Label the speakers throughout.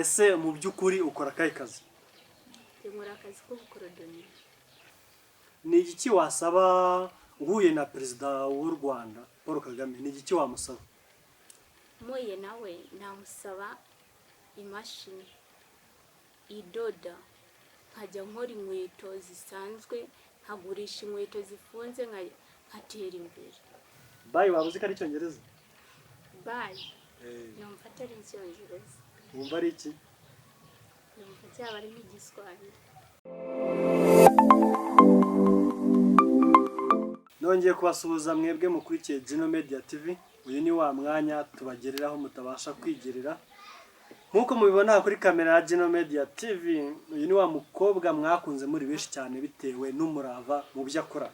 Speaker 1: ese mu by'ukuri ukora akahe kazi?
Speaker 2: nkora akazi k'ubukorodoni.
Speaker 1: Ni iki wasaba uhuye na perezida w'u Rwanda Paul Kagame? Ni iki wamusaba?
Speaker 2: Muye nawe namusaba imashini idoda, nkajya nkora inkweto zisanzwe, nkagurisha inkweto zifunze, nkatera imbere.
Speaker 1: Bayi waba uzi ko ari icyongereza?
Speaker 2: Bayi numva atari icyongereza.
Speaker 1: Wumva ari iki?
Speaker 2: Numva cyaba ari nk'igiswahili.
Speaker 1: Nongeye kubasuhuza mwebwe mukurikiye Gino Media TV. Uyu ni wa mwanya tubagereraho mutabasha kwigerera. Nkuko mubibona kuri kamera ya Gino Media TV, uyu ni wa mukobwa mwakunze muri benshi cyane bitewe n'umurava mu byo akora.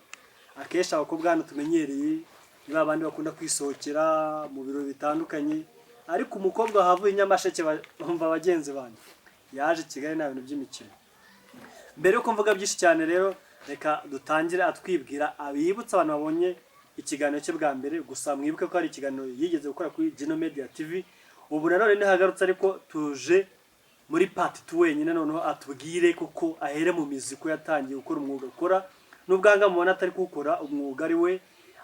Speaker 1: Akesha abakobwa hano tumenyereye niba abandi bakunda kwisohokera mu biro bitandukanye, ariko umukobwa havuye Nyamasheke bumva abagenzi bandi yaje Kigali na bintu by'imikino. Mbere yo kumvuga byinshi cyane rero, reka dutangire atwibwira abibutsa abantu babonye ikiganiro cye bwa mbere. Gusa mwibuke ko ari ikiganiro yigeze gukora kuri Gino Media TV. Ubu nanone ntihagarutse, ariko tuje muri part 2 wenyine, noneho atubwire kuko ahere mu mizi ko yatangiye gukora umwuga akora. N'ubwanga mubona atari gukora umwuga ari we,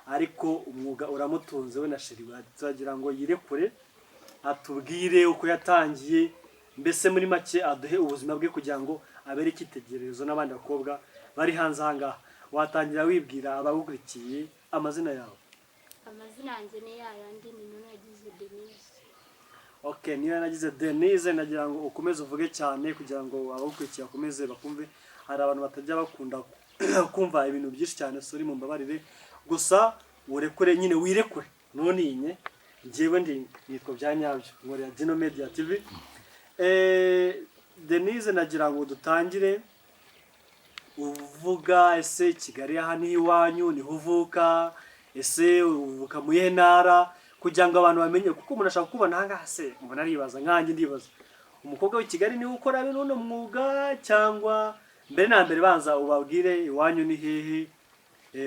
Speaker 1: ariko umwuga uramutunze we na sheri bagira ngo yirekure atubwire uko yatangiye, mbese muri make aduhe ubuzima bwe kugira ngo abere ikitegererezo n'abandi bakobwa bari hanze ahangaha. Watangira wibwira abagukurikiye amazina yawe.
Speaker 2: Amazina yanjye ni yayandi, ni nagize Denise.
Speaker 1: Okay, niyo nagize Denise. Nagira ngo ukomeze uvuge cyane kugira ngo abagukurikiye bakomeze bakumve. Hari abantu batajya bakunda kumva ibintu byinshi cyane, sorry mumbabarire. Gusa urekure nyine, wirekure ntuninye. Njyewe nitwa byanyabyo nkorera Gino Media TV. Denise, nagira ngo dutangire uvuga ese Kigali aha ni iwanyu, niho uvuka, ese uvuka mu ntara, kugira ngo abantu bamenye, kuko umuntu ashaka kubona hanga se mbona aribaza, nkanjye ndibaza umukobwa w'i Kigali niwe ukora bino mwuga, cyangwa mbere na mbere banza ubabwire iwanyu ni hehe.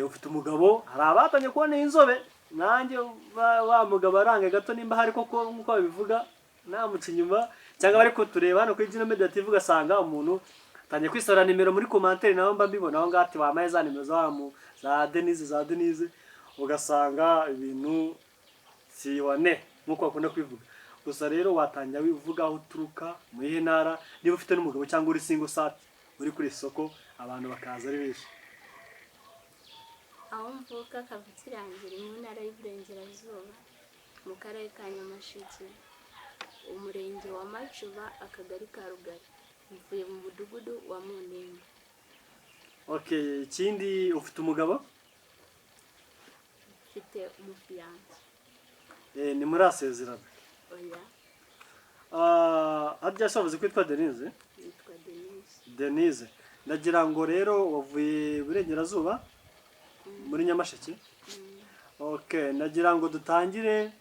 Speaker 1: Ufite umugabo, hari abatanye kubona inzobe, nanjye wa mugabo aranga gato nimba hari koko nkuko babivuga, namuca inyuma, cyangwa bari kutureba hano kuri Gino Media TV ugasanga umuntu tanye kwisora nimero muri commentaire, naho mba mbibona aho ngati wamaye za nimero za Denise, ugasanga ibintu siwane nkuko bakunda kwivuga. Gusa rero watangira wivuga aho uturuka mu ntara, niba ufite n'umugabo cyangwa uri single sat uri kuri isoko, abantu bakaza ari benshi.
Speaker 2: Aho mvuka Twagiranye mu ntara y'Iburengerazuba, mu karere ka Nyamasheke, umurenge wa Macuba, akagari ka Rugari, mvuye mu mudugudu wa Munini.
Speaker 1: Okay, ikindi ufite umugabo?
Speaker 2: Mfite umufiyanse.
Speaker 1: Ni muri asezerano?
Speaker 2: Oya.
Speaker 1: Harya shavuze kwitwa Denise?
Speaker 2: Yitwa Denise.
Speaker 1: Denise, ndagira ngo rero wavuye Iburengerazuba muri Nyamasheke. Okay, ndagira ngo dutangire,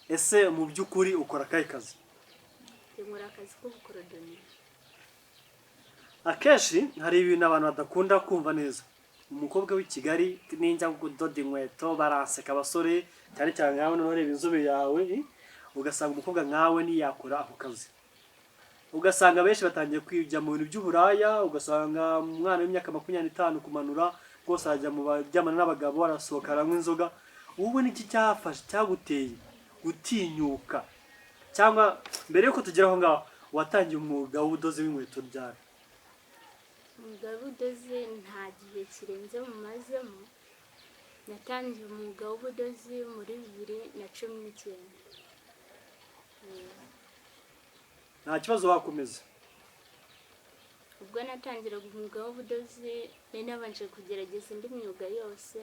Speaker 1: ese mu by'ukuri ukora akahe kazi?
Speaker 2: Nkora akazi k'ubukorodoni.
Speaker 1: Akeshi hari ibintu abantu badakunda kumva neza. Umukobwa w'i Kigali ninjya kudoda inkweto baranseka abasore, cyane cyane nkawe nureba inzobe yawe, ugasanga umukobwa nkawe ntiyakora ako kazi. Ugasanga benshi batangiye kwijya mu bintu by'uburaya, ugasanga umwana w'imyaka 25 kumanura rwose ajya mu bajyamana n'abagabo, arasohoka aranywa inzoga. Wowe niki cyafashe cyaguteye utinyuka? Cyangwa mbere yuko tugeraho ngaho, watangiye umwuga w'ubudozi w'inkweto ryari?
Speaker 2: Umwuga w'ubudozi nta gihe kirenze mu mazemo. Natangiye umwuga w'ubudozi muri 2019.
Speaker 1: Nta kibazo, wakomeza.
Speaker 2: Ubwo natangiraga umwuga w'ubudozi, nari nabanje kugerageza indi myuga yose,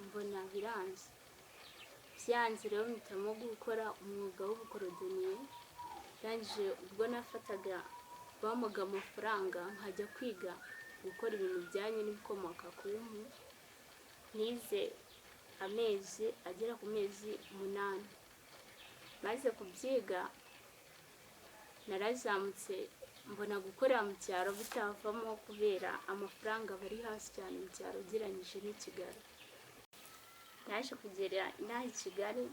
Speaker 2: mbona biranze. Byanze rero mpitamo gukora umwuga w'ubukorodoni. Yanje ubwo nafataga bamuga amafaranga nkajya kwiga gukora ibintu bijyanye n'ibikomoka ku mpu. Nize amezi agera ku mezi 8. Maze kubyiga narazamutse, mbona gukorera mu cyaro bitavamo kubera amafaranga bari hasi cyane mu cyaro ugereranyije n'i Kigali. Naje kugera inaha i Kigali,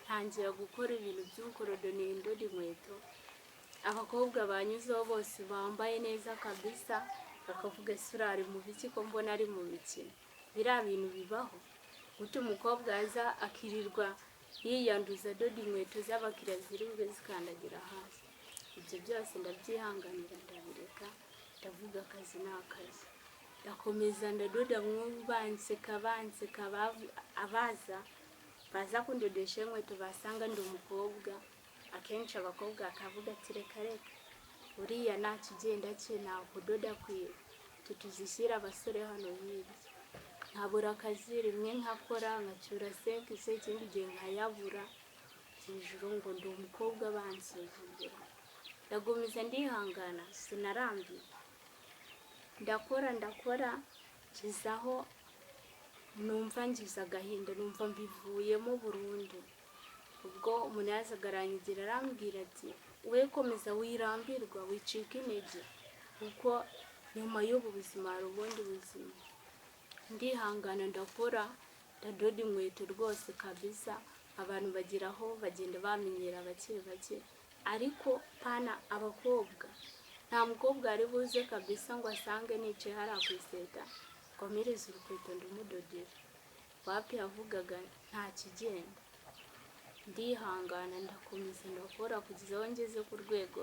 Speaker 2: ntangira gukora ibintu by'ubukorodoni, ndoda inkweto, abakobwa banyuzeho bose bambaye neza kabisa, bakavuga surari mu biki ko mbona ari mu mikino. Biriya bintu bibaho guta umukobwa aza akirirwa yiyanduza doda inkweto z'abakiriya ziriwe zikandagira hasi. Ibyo byose ndabyihanganira, ndabireka, ndavuga akazi ni akazi. Ndakomeza ndadoda mwubu banseka baza kundodesha inkweto basanga ndi umukobwa. Akenshi abakobwa akavuga ati reka uriya nta kigenda cye nta kudoda kwiwe, tutuzishyira abasore hano hirya. Nkabura akazi rimwe nkakora nkacyura senkise, ikindi gihe nkayabura hejuru ngo ndi umukobwa bansuzugura. Ndagumiza ndihangana, sinarambiwe, ndakora ngezaho numva ngize agahinda, numva mbivuyemo burundu. Ubwo umuntu yazaga aranyigira arambwira ati we komeza wirambirwa wicika intege, kuko nyuma y'ubu buzima hari ubundi buzima. Ndihangana ndakora, ndadoda inkweto rwose kabisa. Abantu bageraho bagenda bamenyera bake, ariko pana abakobwa. Nta mukobwa ari buze kabisa ngo asange nicaye hariya ku iseta ngo amereze urukweto ndumudodera. Wapi yavugaga nta kigenda. Ndihangana ndakomeza ndakora kugeza aho ngeze ku rwego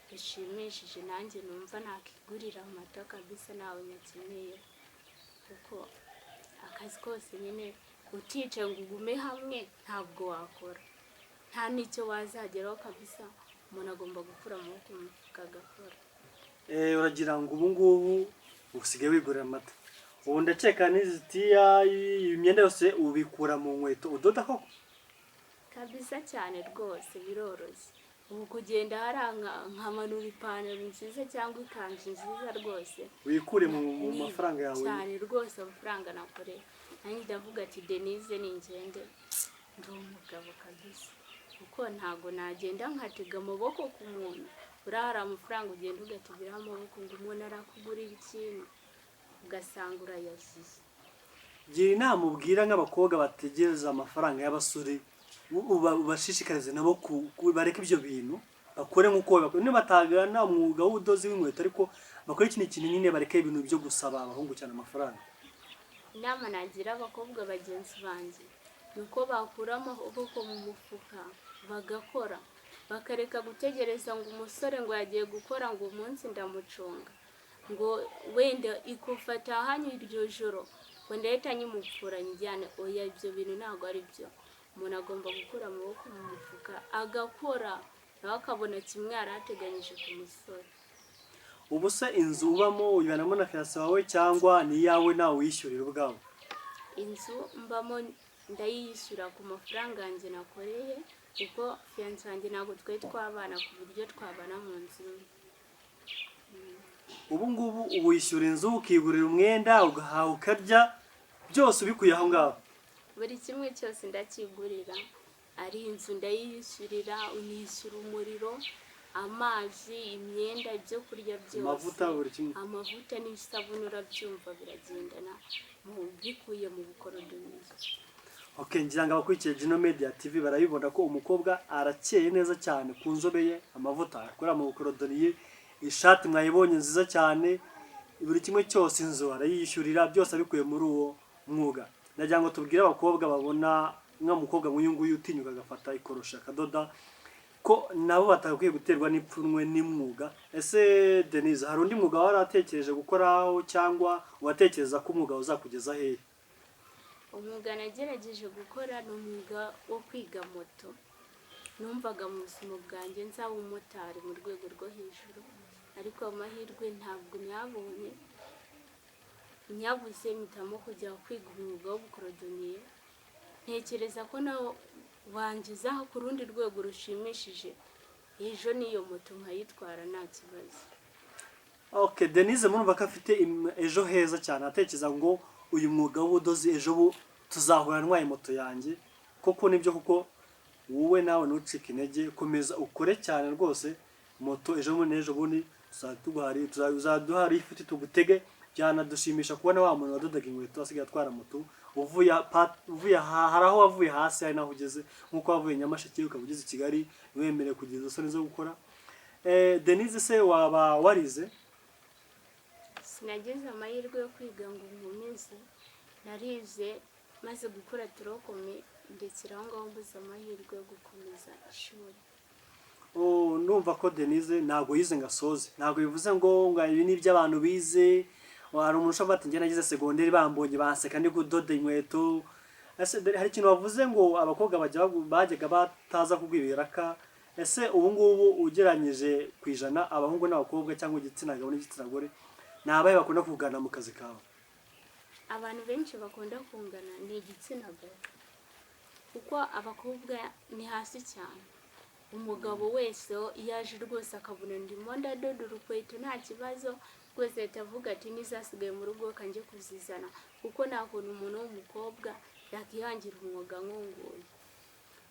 Speaker 2: rushimishije, nanjye numva nakigurira amata kabisa nawe nyakeneye. Kuko akazi kose nyine uticaye ngo ugume hamwe ntabwo wakora, nta n'icyo wazageraho kabisa. Umuntu agomba gukura amaboko mu mufuka agakora.
Speaker 1: Uragira ngo ubu ngubu usigaye wigurira amata. Ubu ndakeka n'izitiya imyenda yose ubikura mu nkweto udoda koko?
Speaker 2: Kabisa cyane rwose biroroshye. Ubu kugenda hari nkamanura ipantaro nziza cyangwa ikanzu nziza rwose
Speaker 1: wikure mu mafaranga yawe
Speaker 2: cyane rwose, amafaranga nakoreye. Nanjye ndavuga ati Denise ningende ndi umugabo kabisa, kuko ntago nagenda nkatega amaboko ku muntu. Urahara amafaranga ugenda ugategeraho amaboko ngo umuntu arakugurira ikintu ugasanga urayazize.
Speaker 1: Gira inama ubwira nk'abakobwa bategereza amafaranga y'abasore, ubashishikarize nabo bareka ibyo bintu bakore nk'uko bakora. Niba batagana umwuga w'ubudozi w'inkweto, ariko bakora ikintu nyine bareka ibintu byo gusaba abahungu cyane amafaranga.
Speaker 2: Inama nagira abakobwa bagenzi banjye nuko bakura amaboko mu mufuka bagakora, bakareka gutegereza ngo umusore ngo yagiye gukora ngo umunsi ndamucunga, ngo wenda ikufata hanyuma iryo joro ngo ndahita nyimupfura njyane. Oya, ibyo bintu ntabwo ari byo. Umuntu agomba gukura amaboko mu mufuka agakora, nawe akabona kimwe yari ateganyije ku musore.
Speaker 1: Ubu se inzu ubamo uyibanamo na fiancé wawe cyangwa ni iyawe nawe wishyurira ubwawe?
Speaker 2: Inzu mbamo ndayishyura ku mafaranga yanjye nakoreye, kuko fiancé wanjye ntabwo twari twabana ku buryo twabana mu nzu.
Speaker 1: Ubu ngubu wishyura inzu, ukigurira umwenda, ugahaha ukarya, byose ubikuye aho ngaho?
Speaker 2: Buri kimwe cyose ndakigurira. Ari inzu ndayishyurira, unishyura umuriro, amazi, imyenda, ibyo kurya byose,
Speaker 1: amavuta, buri kimwe.
Speaker 2: Amavuta n'isabune urabyumva biragendana mu bikuye mu bukorodoniye.
Speaker 1: Okay, ngira ngo abakurikiye Gino Media TV barabibona ko umukobwa arakeye neza cyane ku nzobe ye, amavuta akora mu bukorodoniye, ishati mwayibonye nziza cyane, buri kimwe cyose inzu arayishyurira, byose abikuye muri uwo mwuga. Nagira ngo tubwire abakobwa babona nk'umukobwa nk'uyu nguyu utinyuka agafata ikorosha akadoda ko nabo batakwiye guterwa n'ipfunwe n'imwuga. Ese Denise, hari undi mwuga waratekereje gukoraho cyangwa watekereza ko umwuga uzakugeza hehe?
Speaker 2: Umwuga nagerageje gukora ni umwuga wo kwiga moto. Numvaga mu buzima bwanjye nzaba umumotari mu rwego rwo hejuru, ariko amahirwe ntabwo nyabonye. Nyabuze mpitamo kujya kwiga umwuga w'ubukorodoniye. Ntekereza ko nawo wangiza ku rundi rwego rushimishije, ejo niyo moto nkayitwara nta kibazo.
Speaker 1: Okay, Denise murumva ko afite ejo heza cyane, atekereza ngo uyu mwuga w'ubudozi ejo tuzahura ntwaye moto yanjye. Koko nibyo, kuko wowe nawe ntucike intege, komeza ukore cyane rwose. Moto ejo bundi tuzaduhari ifite tugutege. Byanadushimisha kubona wa muntu wadodaga inkweto asigaye atwara moto, uvuye hari aho wavuye hasi hari naho ugeze, nkuko wavuye Nyamasheke ukaba ugeze i Kigali, wemerewe kugeza isoni zo gukora. Denise se waba warize?
Speaker 2: Sinagize amahirwe yo kwiga ngo nkomeze, narize maze gukora turokome ndetse aho ngaho mbuze amahirwe yo gukomeza ishuri.
Speaker 1: Numva ko Denise ntabwo yize ngo asoze, ntabwo bivuze ngo ibi ni iby'abantu bize. Hari umuntu ushobora ati njye nagize segonderi bambonye banseka ndi kudoda inkweto. Ese hari ikintu bavuze ngo abakobwa bajyaga bataza kubwibiraka. Ese ubu ngubu ugeranyije ku ijana abahungu n'abakobwa cyangwa igitsina gabo n'igitsina gore ni abahe bakunda kugana mu kazi kawe?
Speaker 2: Abantu benshi bakunda kungana ni igitsina gabo, kuko abakobwa ni hasi cyane. Umugabo wese iyo aje rwose akabona ndimo ndadoda urukweto nta kibazo rwose ahita avuga ati nizasigaye mu rugo kanjye kuzizana, kuko nta kuntu umuntu w'umukobwa yakihangira umwuga nk'uyu.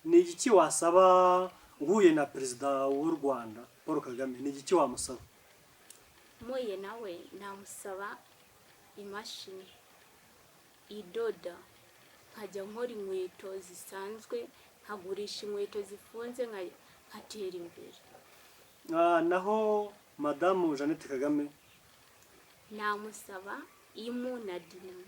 Speaker 1: Ni iki wasaba uhuye na perezida w'u Rwanda Paul Kagame? Ni iki wamusaba?
Speaker 2: Muye nawe namusaba imashini idoda, nkajya nkora inkweto zisanzwe, nkagurisha inkweto zifunze, nkatera imbere.
Speaker 1: Naho madamu Jeannette Kagame
Speaker 2: namusaba imu na dinamo.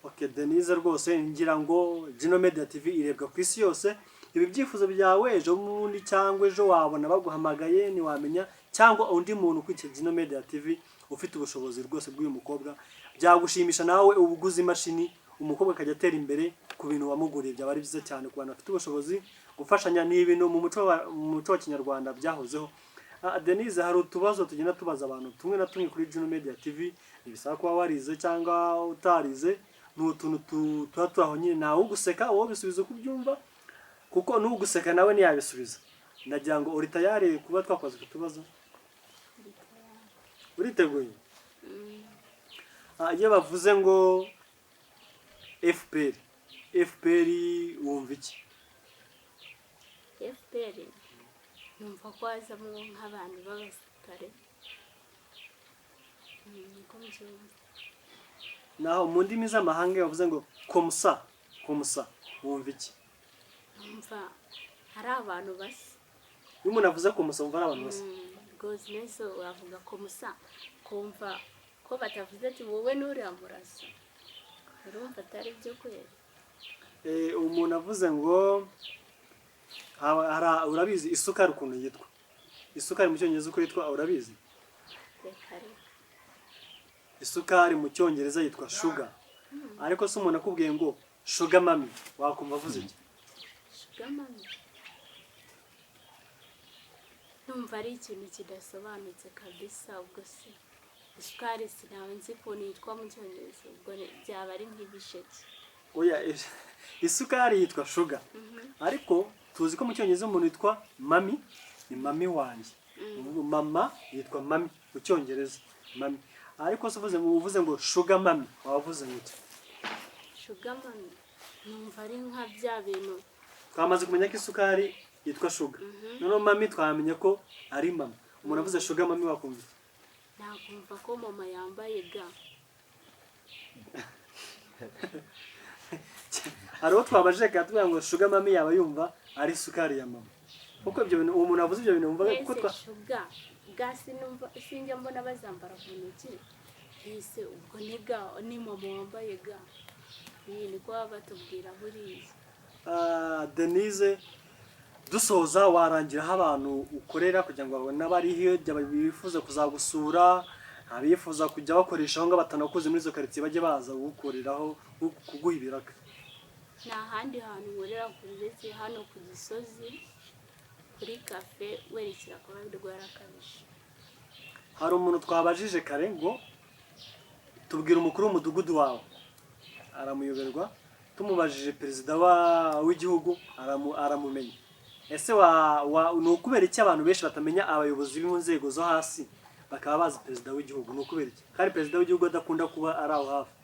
Speaker 1: Okay, Denise rwose ngira ngo Gino Media TV irebwa ku isi yose. Ibi byifuzo byawe ejo mundi cyangwa ejo wabona baguhamagaye ntiwamenya, cyangwa undi muntu kwice Gino Media TV ufite ubushobozi rwose bw'uyu mukobwa byagushimisha nawe ubuguze imashini umukobwa akajya atera imbere ku bintu wamuguriye, byaba ari byiza cyane ku bantu bafite ubushobozi. Gufashanya ni ibintu mu muco wa Kinyarwanda byahozeho. Denise, hari utubazo tugenda tubaza abantu tumwe na tumwe kuri Gino Media TV, ntibisaba kuba warize cyangwa utarize. N'utuntu tuba turaho nyine, nawe uguseka wowe bisubiza uko ubyumva, kuko n'uguseka nawe ntiyabisubiza. Ndagira ngo uri tayari kuba twakwaza kutubaza? Uriteguye? Iyo bavuze ngo FPR wumva iki?
Speaker 2: FPR numva ko hazamo nk'abantu b'abasirikare. Niko mbyumva.
Speaker 1: Naho mu ndimi z'amahanga bavuze ngo komsa wumva iki?
Speaker 2: Numva hari abantu basa.
Speaker 1: Iyo umuntu avuze komsa wumva ari abantu basa?
Speaker 2: Rwose neza wavuga komsa kumva ko batavuze ati wowe n'uriya murasa, urumva atari byo kwera.
Speaker 1: Umuntu avuze ngo urabizi isukari ukuntu yitwa? Isukari mu cyongereza uko yitwa urabizi? Isukari mu cyongereza yitwa sugar. Ariko se umuntu akubwiye ngo sugar mami wakumva avuze iki?
Speaker 2: Sugar mami numva ari ikintu kidasobanutse kabisa. Ubwo se isukari sinawe nzi ukuntu yitwa mu cyongereza, ubwo byaba ari nk'ibisheke.
Speaker 1: Oya, isukari yitwa sugar. Ariko tuzi ko mu cyongereza umuntu yitwa mami ni mami wanjye. Mama yitwa mami mu cyongereza, mami. Ariko se uvuze ngo sugar mami wavuze ngo iki?
Speaker 2: Sugar mami numva ari nka bya bintu
Speaker 1: twamaze kumenya ko isukari yitwa sugar. Noneho mami twamenye ko ari mama. Umuntu avuze sugar mami wakumva?
Speaker 2: Nakumva ko mama yambaye ga.
Speaker 1: Hariho twabajije katubwira ngo sugar mami yaba yumva ari isukari ya mama. Kuko ibyo bintu umuntu avuze ibyo bintu umva kuko
Speaker 2: sugar gasi numva sinjya mbona bazambara ku ntoki. Ese ubwo ni mama wambaye ga. Iyi ni kwa batubwira buriya.
Speaker 1: Denise, dusoza warangiraho abantu ukorera kugira ngo babone abari hirya bifuza kuzagusura, abifuza kujya bakoresha aho ngo batanakuze muri izo quartier bajye baza gukoreraho kuguha ibiraka?
Speaker 2: Nta handi hantu nkorera kuretse hano ku Gisozi kuri cafe werekera kwa Rwarakabije.
Speaker 1: Hari umuntu twabajije kare ngo tubwira umukuru w'umudugudu wawe, aramuyoberwa. Tumubajije perezida w'igihugu aramumenya. Ese ni ukubera iki abantu benshi batamenya abayobozi mu nzego zo hasi bakaba bazi perezida w'igihugu? Ni ukubera iki kandi perezida w'igihugu adakunda kuba ari aho hafi?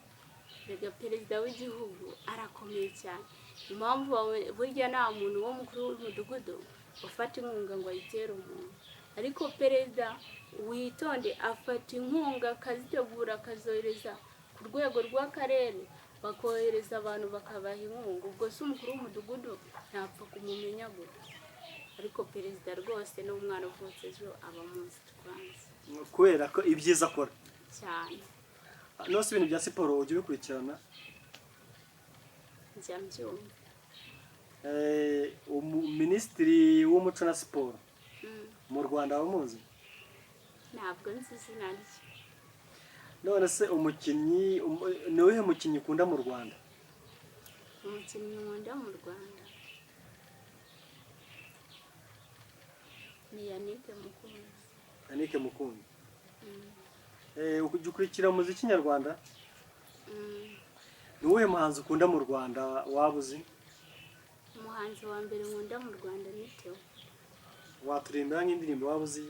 Speaker 2: Rega perezida w'igihugu arakomeye cyane. Impamvu burya nta muntu wo mukuru w'umudugudu ufata inkunga ngo ayitere umuntu, ariko perezida witonde afata inkunga akazitegura akazohereza ku rwego rw'akarere, bakohereza abantu bakabaha inkunga. Ubwo se umukuru w'umudugudu ntapfa kumumenya gute? ariko perezida rwose n'umwana uvutse ejo aba muzi twanze
Speaker 1: kubera ko ibyiza akora
Speaker 2: cyane.
Speaker 1: nose ibintu bya siporo ujya ubikurikirana?
Speaker 2: njya mbyumva.
Speaker 1: Minisitiri w'umuco na siporo mu Rwanda abamuzi?
Speaker 2: ntabwo nzi izina rye.
Speaker 1: none se umukinnyi ni uwuhe mukinnyi ukunda mu Rwanda?
Speaker 2: umukinnyi nkunda mu Rwanda ni Yanike mukunzi.
Speaker 1: Yanike mukunzi. Ujya ukurikira umuziki nyarwanda? ni uwuhe muhanzi ukunda mu Rwanda waba uzi?
Speaker 2: umuhanzi wa mbere nkunda mu Rwanda ni Theo.
Speaker 1: waturirimbira nk'indirimbo waba uzi?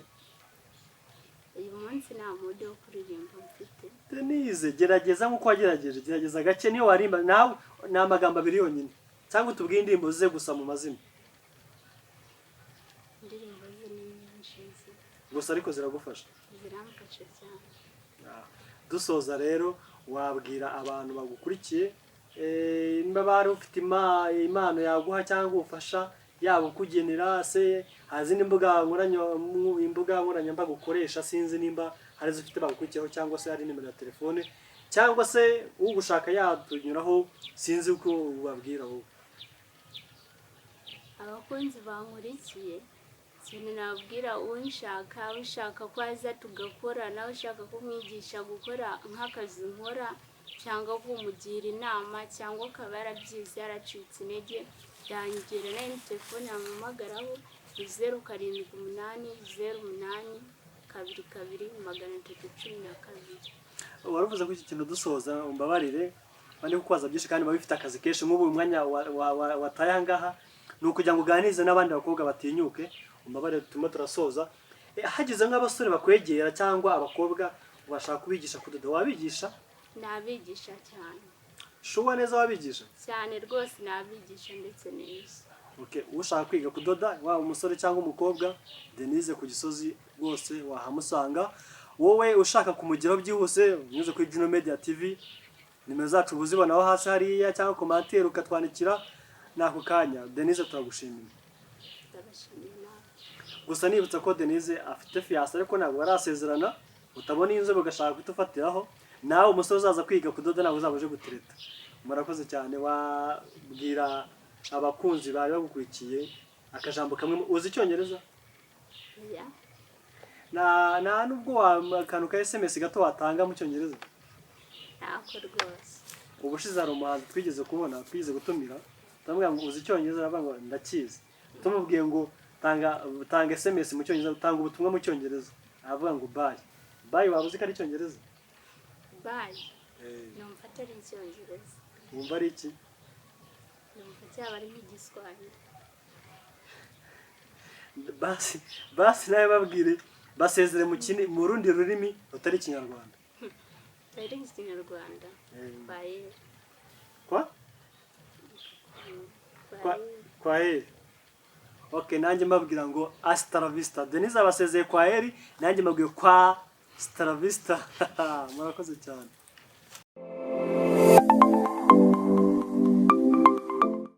Speaker 2: uyu munsi nta mude wo kuririmba mfite.
Speaker 1: Denise gerageza nk'uko wagerageje, gerageza gake niyo warimba nawe ni amagambo abiri yonyine cyangwa tubwiye indirimbo ze gusa mu mazina.
Speaker 2: indirimbo ze ni nyinshi
Speaker 1: gusa ariko ziragufasha?
Speaker 2: ziramfasha cyane.
Speaker 1: dusoza rero wabwira abantu bagukurikiye niba bari ufite impano yaguha cyangwa ubufasha yaba ukugenera se hazi n'imbuga nkoranyambaga ukoresha, sinzi nimba hari zifite bagukurikiyeho cyangwa se hari nimero ya telefone cyangwa se ugushaka yatunyuraho, sinzi uko ubabwira wowe.
Speaker 2: abakunzi bankurikiye ikintu nabwira ushaka ko aza tugakora, nawe ushaka ko mwigisha gukora nk'akazi nkora cyangwa kumugira inama cyangwa akaba yarabyize yaracitse intege, yangira nayo telefone yamuhamagaraho 07808222.
Speaker 1: waravuze ko iki kintu dusoza umbabarire bandi kukubaza byinshi kandi babifite akazi kenshi, nk'ubu uyu mwanya wataye ahangaha ni ukugira ngo uganize n'abandi bakobwa batinyuke. umbabarire turimo turasoza. hagize nk'abasore bakwegera cyangwa abakobwa bashaka kubigisha kudoda, wabigisha?
Speaker 2: nabigisha cyane.
Speaker 1: shuwa neza wabigisha?
Speaker 2: cyane rwose nabigisha ndetse neza.
Speaker 1: ushaka kwiga kudoda waba umusore cyangwa umukobwa, Denise ku Gisozi rwose wahamusanga. wowe ushaka kumugeraho byihuse unyuze kuri Gino Media TV, nimero zacu uzibonaho hasi hariya cyangwa commentaire ukatwandikira n'ako kanya. Denise turagushimiye. gusa nibutsa ko Denise afite fiance ariko ntabwo barasezerana, utabona inzobe ugashaka kutufatiraho. nawe umusore uzaza kwiga kudoda ntabwo uzaba uje gutereta. murakoze cyane. wabwira abakunzi bari bagukurikiye akajambo kamwe? uzi icyongereza? nta nubwo akantu ka SMS gato watanga mu cyongereza?
Speaker 2: ntabwo rwose.
Speaker 1: ubushize hari umuhanzi twigeze kubona twize gutumira, turamubwira ngo uzi icyongereza, aravuga ngo ndakizi. tumubwiye ngo tanga SMS mu cyongereza, tanga ubutumwa mu cyongereza, aravuga ngo bye. waba uzi ko ari icyongereza?
Speaker 2: bye numva atari icyongereza.
Speaker 1: wumva ari iki?
Speaker 2: numva cyaba ari nk'igiswahili.
Speaker 1: basi nawe babwire basezere mu rundi rurimi rutari ikinyarwanda.
Speaker 2: atari ikinyarwanda.
Speaker 1: kwa heri. nanjye mbabwira ngo hasta la vista. Denise abasezeye kwa heri, nanjye mbabwiye kwa hasta la vista. murakoze cyane.